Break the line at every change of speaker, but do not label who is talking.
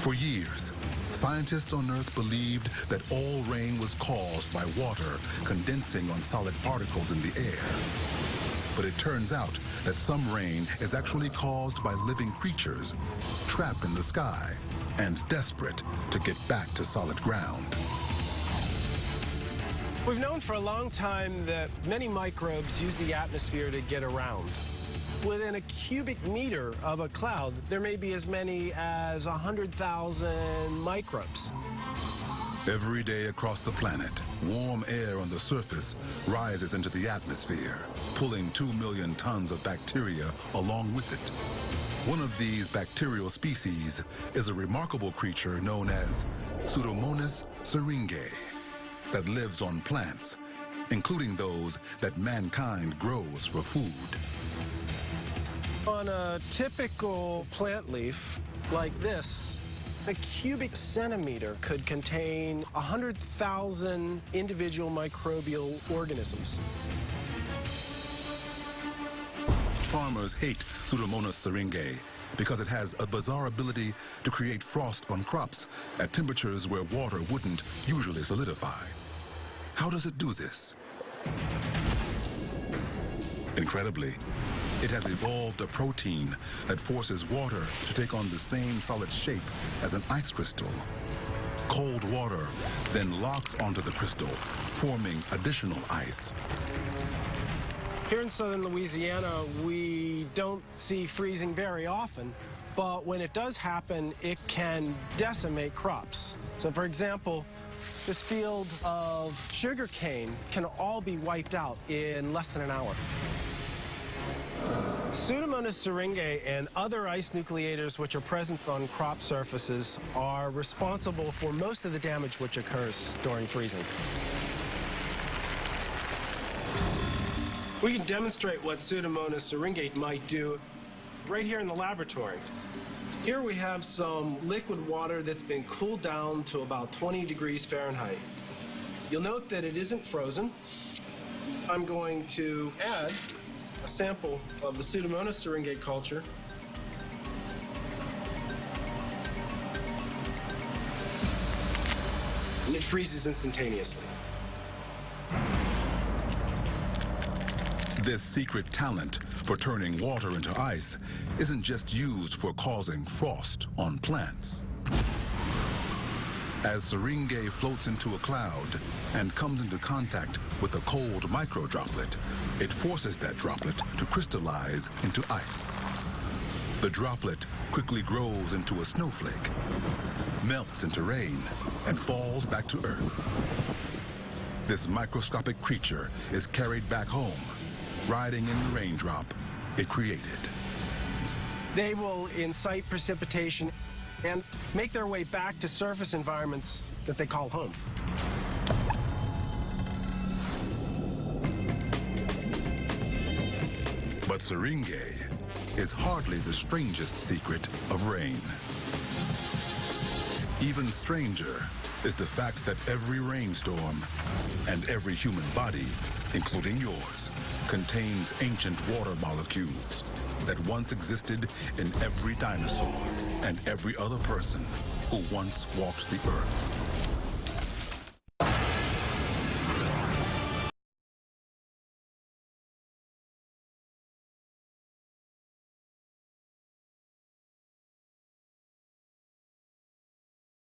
For years, scientists on Earth believed that all rain was caused by water condensing on solid particles in the air. But it turns out that some rain is actually caused by living creatures trapped in the sky and desperate to get back to solid ground.
We've known for a long time that many microbes use the atmosphere to get around. Within a cubic meter of a cloud, there may be as many as 100,000 microbes.
Every day across the planet, warm air on the surface rises into the atmosphere, pulling 2 million tons of bacteria along with it. One of these bacterial species is a remarkable creature known as Pseudomonas syringae that lives on plants, including those that mankind grows for food.
On a typical plant leaf like this, a cubic centimeter could contain 100,000 individual microbial organisms.
Farmers hate Pseudomonas syringae because it has a bizarre ability to create frost on crops at temperatures where water wouldn't usually solidify. How does it do this? Incredibly, it has evolved a protein that forces water to take on the same solid shape as an ice crystal. Cold water then locks onto the crystal, forming additional ice.
Here in southern Louisiana, we don't see freezing very often, but when it does happen, it can decimate crops. So for example, this field of sugarcane can all be wiped out in less than an hour. Pseudomonas syringae and other ice nucleators which are present on crop surfaces are responsible for most of the damage which occurs during freezing. We can demonstrate what Pseudomonas syringae might do right here in the laboratory. Here we have some liquid water that's been cooled down to about 20 degrees Fahrenheit. You'll note that it isn't frozen. I'm going to add a sample of the Pseudomonas syringae culture. And it freezes instantaneously.
This secret talent for turning water into ice isn't just used for causing frost on plants. As syringae floats into a cloud and comes into contact with a cold microdroplet, it forces that droplet to crystallize into ice. The droplet quickly grows into a snowflake, melts into rain, and falls back to Earth. This microscopic creature is carried back home, riding in the raindrop it created.
They will incite precipitation and make their way back to surface environments that they call home.
But syringae is hardly the strangest secret of rain. Even stranger is the fact that every rainstorm and every human body, including yours, contains ancient water molecules that once existed in every dinosaur and every other person who once walked the earth.